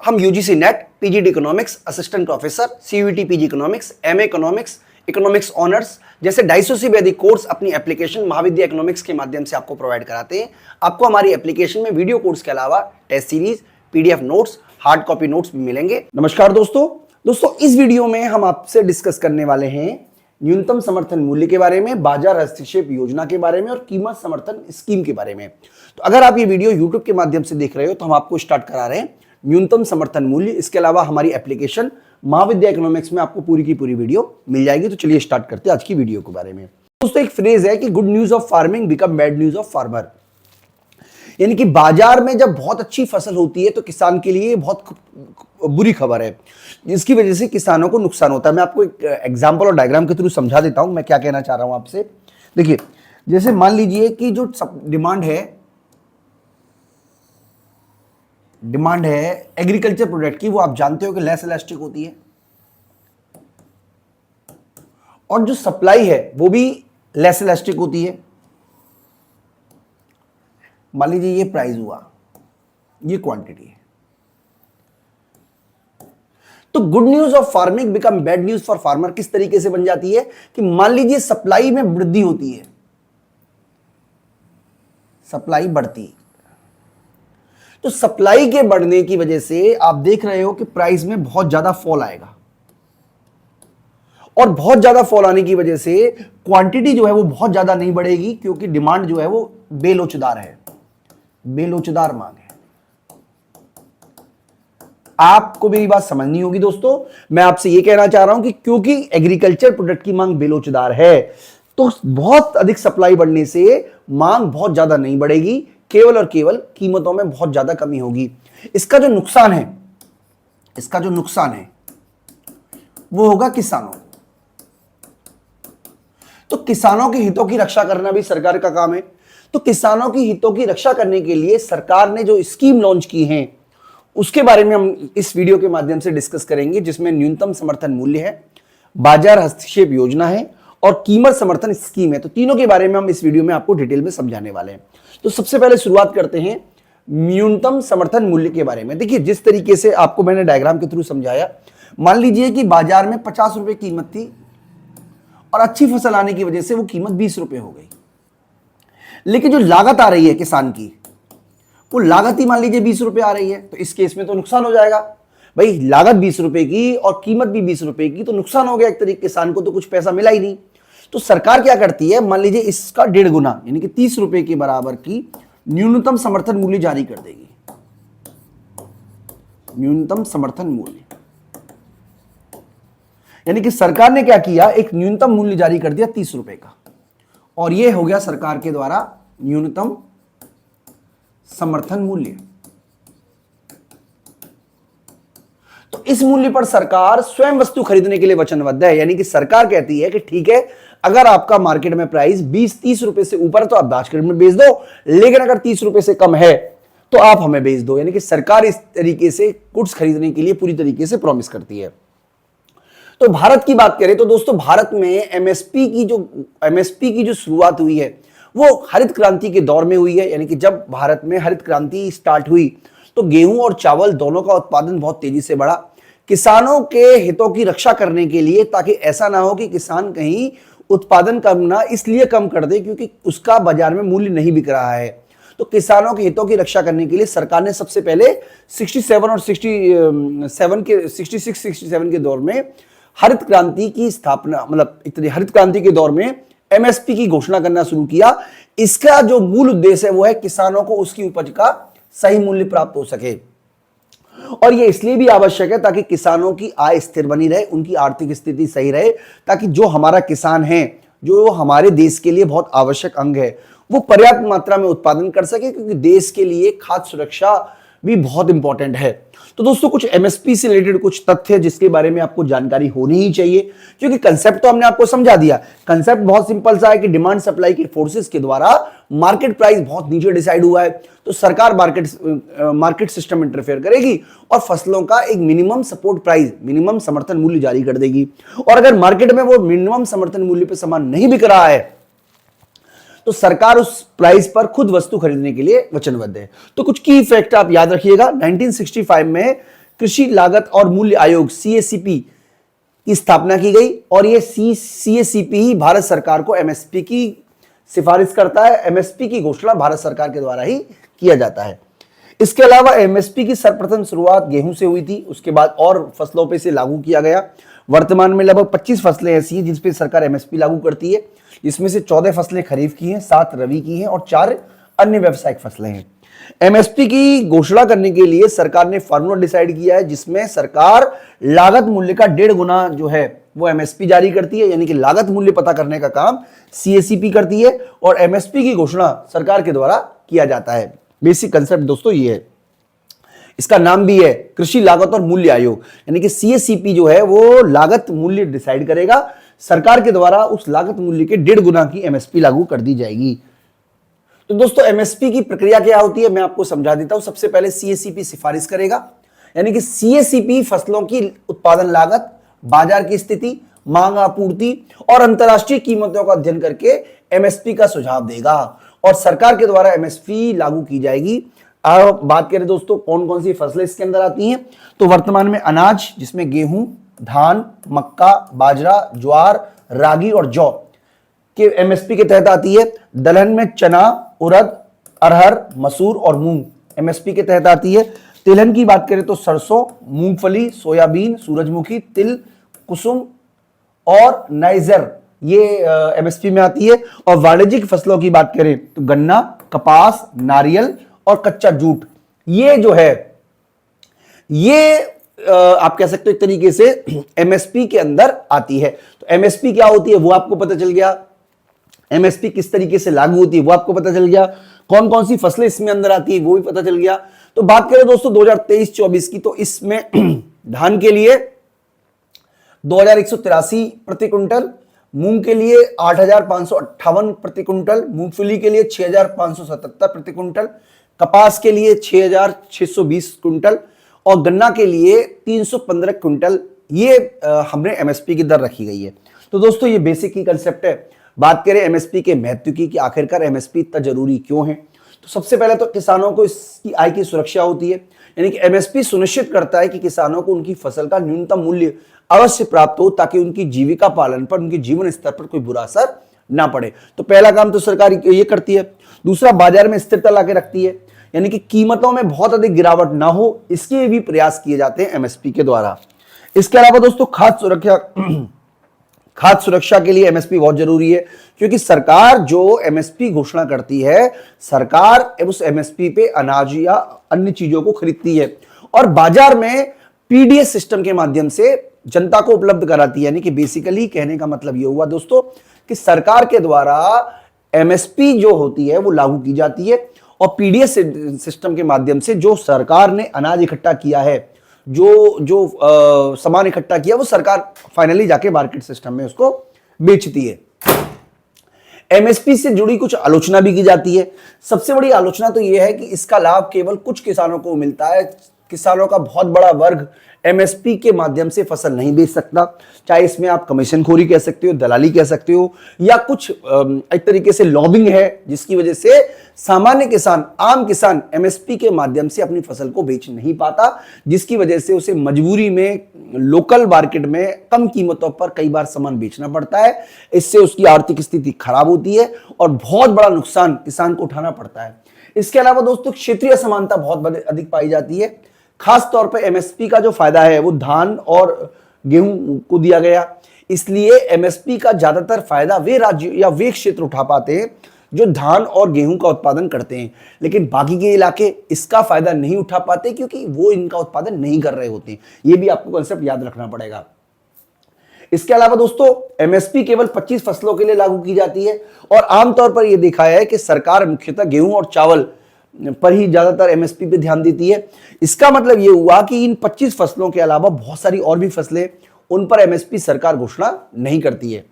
हम UGC net, PGD economics, assistant professor, CUET PG economics, MA economics, economics honours जैसे 250 से भी अधिक कोर्स अपनी एप्लीकेशन महाविद्या इकोनॉमिक्स के माध्यम से आपको प्रोवाइड कराते हैं। आपको हमारी एप्लीकेशन में वीडियो कोर्स के अलावा test series, PDF notes, hard copy notes भी मिलेंगे। नमस्कार दोस्तों इस वीडियो में हम आपसे डिस्कस करने वाले हैं न्यूनतम समर्थन मूल्य के बारे में, बाजार हस्तक्षेप योजना के बारे में और कीमत समर्थन स्कीम के बारे में। तो अगर आप ये वीडियो YouTube के माध्यम से देख रहे हो तो हम आपको स्टार्ट करा रहे हैं न्यूनतम समर्थन मूल्य। इसके अलावा हमारी एप्लीकेशन महाविद्या इकोनॉमिक्स में आपको पूरी की पूरी वीडियो मिल जाएगी। तो चलिए स्टार्ट करते हैं आज की वीडियो के बारे में। दोस्तों एक फ्रेज है कि good news of farming become bad news of farmer, यानी कि बाजार में जब बहुत अच्छी फसल होती है तो किसान के लिए बहुत बुरी खबर है, जिसकी वजह से किसानों को नुकसान होता है। मैं आपको एक एग्जांपल और डायग्राम के थ्रू समझा देता हूं मैं क्या कहना चाह रहा हूं आपसे। देखिए, जैसे मान लीजिए कि जो डिमांड है एग्रीकल्चर प्रोडक्ट की, वो आप जानते हो कि लेस इलास्टिक होती है, और जो सप्लाई है वो भी लेस इलास्टिक होती है। मान लीजिए ये प्राइस हुआ, ये क्वांटिटी है। तो good news of farming become bad news for farmer किस तरीके से बन जाती है कि मान लीजिए सप्लाई में वृद्धि होती है, सप्लाई बढ़ती है, तो सप्लाई के बढ़ने की वजह से आप देख रहे हो कि प्राइस में बहुत ज्यादा फॉल आएगा, और बहुत ज्यादा फॉल आने की वजह से क्वांटिटी जो है वो बहुत ज्यादा नहीं बढ़ेगी, क्योंकि डिमांड जो है वो बेलोचदार है, बेलोचदार मांग है। आपको मेरी बात समझनी होगी दोस्तों। मैं आपसे ये कहना चाह रहा हूं कि क्योंकि एग्रीकल्चर प्रोडक्ट की मांग बेलोचदार है तो बहुत अधिक सप्लाई बढ़ने से मांग बहुत ज्यादा नहीं बढ़ेगी, केवल और केवल कीमतों में बहुत ज्यादा कमी होगी। इसका जो नुकसान है वो होगा किसानों। तो किसानों के हितों की रक्षा करना भी सरकार का काम है। तो किसानों की हितों की रक्षा करने के लिए सरकार ने जो स्कीम लॉन्च की है उसके बारे में हम इस वीडियो के माध्यम से डिस्कस करेंगे, जिसमें न्यूनतम समर्थन मूल्य है, बाजार हस्तक्षेप योजना है और कीमत समर्थन स्कीम है। तो तीनों के बारे में हम इस वीडियो में आपको डिटेल में समझाने वाले हैं। तो सबसे पहले शुरुआत करते हैं न्यूनतम समर्थन मूल्य के बारे में। देखिए, जिस तरीके से आपको मैंने डायग्राम के थ्रू समझाया, मान लीजिए कि बाजार में 50 रुपए कीमत थी और अच्छी फसल आने की वजह से वो कीमत 20 रुपए हो गई, लेकिन जो लागत आ रही है किसान की, वो लागत ही मान लीजिए 20 रुपए आ रही है, तो इस केस में तो नुकसान हो जाएगा। भाई लागत 20 रुपए की और कीमत भी 20 रुपए की, तो नुकसान हो गया एक तरीके, किसान को तो कुछ पैसा मिला ही नहीं। तो सरकार क्या करती है, मान लीजिए इसका 1.5 गुना यानी कि 30 रुपए के बराबर की न्यूनतम समर्थन मूल्य जारी कर देगी। न्यूनतम समर्थन मूल्य यानी कि सरकार ने क्या किया, एक न्यूनतम मूल्य जारी कर दिया 30 रुपए का, और यह हो गया सरकार के द्वारा न्यूनतम समर्थन मूल्य। तो इस मूल्य पर सरकार स्वयं वस्तु खरीदने के लिए वचनबद्ध है, यानी कि सरकार कहती है कि ठीक है, अगर आपका मार्केट में प्राइस 20-30 रुपए से ऊपर है तो आप बाजार में बेच दो, लेकिन अगर 30 रुपए से कम है तो आप हमें बेच दो। यानी कि सरकार इस तरीके से गुड्स खरीदने के लिए पूरी तरीके से प्रॉमिस करती है। तो भारत की बात करें तो दोस्तों, भारत में एमएसपी की जो शुरुआत हुई है वो हरित क्रांति के दौर में हुई है। यानी कि जब भारत में हरित क्रांति स्टार्ट हुई तो गेहूं और चावल दोनों का उत्पादन बहुत तेजी से बढ़ा, किसानों के हितों की रक्षा करने के लिए, ताकि ऐसा ना हो कि किसान कहीं उत्पादन करना इसलिए कम कर दे क्योंकि उसका बाजार में मूल्य नहीं बिक रहा है। तो किसानों के हितों की रक्षा करने के लिए सरकार ने सबसे पहले 67 और 66-67 के दौर में हरित क्रांति की स्थापना, मतलब इतनी हरित क्रांति के दौर में एमएसपी की घोषणा करना शुरू किया। इसका जो मूल उद्देश्य है वो है किसानों को उसकी उपज का सही मूल्य प्राप्त हो सके, और ये इसलिए भी आवश्यक है ताकि किसानों की आय स्थिर बनी रहे, उनकी आर्थिक स्थिति सही रहे, ताकि जो हमारा किसान है, जो हमारे देश के लिए बहुत आवश्यक अंग है, वो पर्याप्त मात्रा में उत्पादन कर सके, क्योंकि देश के लिए खाद्य सुरक्षा भी बहुत इंपॉर्टेंट है। तो दोस्तों, कुछ एमएसपी से रिलेटेड कुछ तथ्य जिसके बारे में आपको जानकारी होनी ही चाहिए, क्योंकि कंसेप्ट तो हमने आपको समझा दिया। कंसेप्ट बहुत सिंपल सा है कि डिमांड सप्लाई के फोर्सेस के द्वारा मार्केट प्राइस बहुत नीचे डिसाइड हुआ है, तो सरकार मार्केट सिस्टम इंटरफेयर करेगी और फसलों का एक मिनिमम सपोर्ट प्राइस, मिनिमम समर्थन मूल्य जारी कर देगी। और अगर मार्केट में वो मिनिमम समर्थन मूल्य पर सामान नहीं बिक रहा है तो सरकार उस प्राइस पर खुद वस्तु खरीदने के लिए वचनबद्ध है। तो कुछ की फैक्ट आप याद रखिएगा। 1965 में कृषि लागत और मूल्य आयोग CACP की स्थापना की गई और ये CACP ही भारत सरकार को MSP की सिफारिश करता है। MSP की घोषणा भारत सरकार के द्वारा ही किया जाता है। इसके अलावा MSP की सर्वप्रथम शुरुआत गेहूं से हुई थी, उसके बाद और फसलों पे इसे लागू किया गया। वर्तमान में लगभग 25 फसलें ऐसी हैं जिस पे सरकार MSP लागू करती है। इसमें से 14 फसलें खरीफ की हैं, 7 रबी की हैं और 4 अन्य व्यावसायिक फसलें हैं। MSP की घोषणा करने के लिए सरकार ने फार्मूला डिसाइड किया है, जिसमें सरकार लागत मूल्य का 1.5 गुना जो है वो MSP जारी करती है, यानी कि लागत मूल्य पता करने का काम CACP करती है और MSP की घोषणा सरकार के द्वारा किया जाता है। बेसिक कंसेप्ट दोस्तों ये है। इसका नाम भी है कृषि लागत और मूल्य आयोग, यानी कि CACP जो है वो लागत मूल्य डिसाइड करेगा, सरकार के द्वारा उस लागत मूल्य के 1.5 गुना की MSP लागू कर दी जाएगी। तो दोस्तों MSP की प्रक्रिया क्या होती है मैं आपको समझा देता हूं। सबसे पहले CACP सिफारिश करेगा, यानी कि CACP फसलों की उत्पादन लागत, बाजार की स्थिति, मांग आपूर्ति और अंतरराष्ट्रीय कीमतों का अध्ययन करके MSP का सुझाव देगा और सरकार के द्वारा MSP लागू की जाएगी। अब बात करें दोस्तों कौन कौन सी फसलें इसके अंदर आती हैं, तो वर्तमान में अनाज जिसमें गेहूं, धान, मक्का, बाजरा, ज्वार, रागी और जौ के MSP के तहत आती है। दलहन में चना, उड़द, अरहर, मसूर और मूंग MSP के तहत आती है। तिलहन की बात करें तो सरसों, मूंगफली, सोयाबीन, सूरजमुखी, तिल, कुसुम और नाइजर ये MSP में आती है। और वाणिज्यिक फसलों की बात करें तो गन्ना, कपास, नारियल और कच्चा जूट ये जो है ये आप कह सकते हो एक तरीके से MSP के अंदर आती है। तो MSP क्या होती है वो आपको पता चल गया, MSP किस तरीके से लागू होती है वो आपको पता चल गया, कौन कौन सी फसलें इसमें अंदर आती है वो भी पता चल गया। तो बात करें दोस्तों 2023-24 की, तो इसमें धान के लिए 2183 प्रति क्विंटल, मूंग के लिए 8558 प्रति क्विंटल, मूंगफली के लिए 6577 प्रति क्विंटल, कपास के लिए 6620 क्विंटल और गन्ना के लिए 315 क्विंटल ये हमने MSP की दर रखी गई है। तो दोस्तों ये बेसिक ही कंसेप्ट है। बात करें MSP के महत्व की कि आखिरकार MSP इतना जरूरी क्यों है, तो सबसे पहले तो किसानों को इसकी आय की सुरक्षा होती है, यानी कि MSP सुनिश्चित करता है कि किसानों को उनकी फसल का न्यूनतम मूल्य अवश्य प्राप्त हो ताकि उनकी जीविका पालन पर, उनके जीवन स्तर पर कोई बुरा असर ना पड़े। तो पहला काम तो सरकार ये करती है। दूसरा, बाजार में स्थिरता लाके रखती है, यानी कि कीमतों में बहुत अधिक गिरावट ना हो इसके भी प्रयास किए जाते हैं MSP के द्वारा। इसके अलावा दोस्तों खाद्य सुरक्षा के लिए MSP बहुत जरूरी है, क्योंकि सरकार जो MSP घोषणा करती है, सरकार उस MSP पे अनाज या अन्य चीजों को खरीदती है और बाजार में PDS सिस्टम के माध्यम से जनता को उपलब्ध कराती है। यानी कि बेसिकली कहने का मतलब यह हुआ दोस्तों कि सरकार के द्वारा MSP जो होती है वो लागू की जाती है और PDS सिस्टम के माध्यम से जो सरकार ने अनाज इकट्ठा किया है, जो सामान इकट्ठा किया वो सरकार फाइनली जाके मार्केट सिस्टम में उसको बेचती है। MSP से जुड़ी कुछ आलोचना भी की जाती है। सबसे बड़ी आलोचना तो यह है कि इसका लाभ केवल कुछ किसानों को मिलता है। किसानों का बहुत बड़ा वर्ग MSP के माध्यम से फसल नहीं बेच सकता, चाहे इसमें आप कमीशनखोरी कह सकते हो, दलाली कह सकते हो, या कुछ एक तरीके से लॉबिंग है जिसकी वजह से सामान्य किसान, आम किसान MSP के माध्यम से अपनी फसल को बेच नहीं पाता, जिसकी वजह से उसे मजबूरी में लोकल मार्केट में कम कीमतों पर कई बार सामान बेचना पड़ता है। इससे उसकी आर्थिक स्थिति खराब होती है और बहुत बड़ा नुकसान किसान को उठाना पड़ता है। इसके अलावा दोस्तों क्षेत्रीय असमानता बहुत अधिक पाई जाती है। खास तौर पर MSP का जो फायदा है वो धान और गेहूं को दिया गया, इसलिए MSP का ज्यादातर फायदा वे राज्य या वे क्षेत्र उठा पाते हैं जो धान और गेहूं का उत्पादन करते हैं, लेकिन बाकी के इलाके इसका फायदा नहीं उठा पाते क्योंकि वो इनका उत्पादन नहीं कर रहे होते। ये भी आपको कांसेप्ट याद रखना पड़ेगा। इसके अलावा दोस्तों MSP केवल 25 फसलों के लिए लागू की जाती है और आमतौर पर यह देखा है कि सरकार मुख्यतः गेहूं और चावल पर ही ज्यादातर MSP पे ध्यान देती है। इसका मतलब यह हुआ कि इन 25 फसलों के अलावा बहुत सारी और भी फसलें, उन पर MSP सरकार घोषणा नहीं करती है।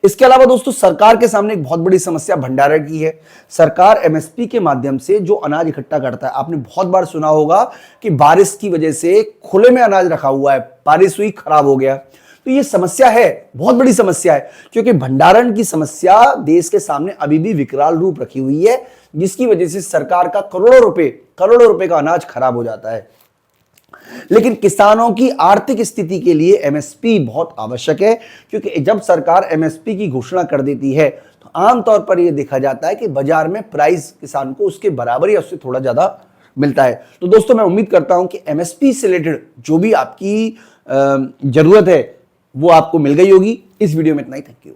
इसके अलावा दोस्तों सरकार के सामने एक बहुत बड़ी समस्या भंडारण की है। सरकार MSP के माध्यम से जो अनाज इकट्ठा करता है, आपने बहुत बार सुना होगा कि बारिश की वजह से खुले में अनाज रखा हुआ है, बारिश हुई खराब हो गया, तो ये समस्या है, बहुत बड़ी समस्या है, क्योंकि भंडारण की समस्या देश के सामने अभी भी विकराल रूप रखी हुई है, जिसकी वजह से सरकार का करोड़ों रुपए का अनाज खराब हो जाता है। लेकिन किसानों की आर्थिक स्थिति के लिए एमएसपी बहुत आवश्यक है, क्योंकि जब सरकार एमएसपी की घोषणा कर देती है तो आमतौर पर यह देखा जाता है कि बाजार में प्राइस किसान को उसके बराबर या उससे थोड़ा ज्यादा मिलता है। तो दोस्तों मैं उम्मीद करता हूं कि एमएसपी से रिलेटेड जो भी आपकी जरूरत है वो आपको मिल गई होगी। इस वीडियो में इतना ही। Thank you.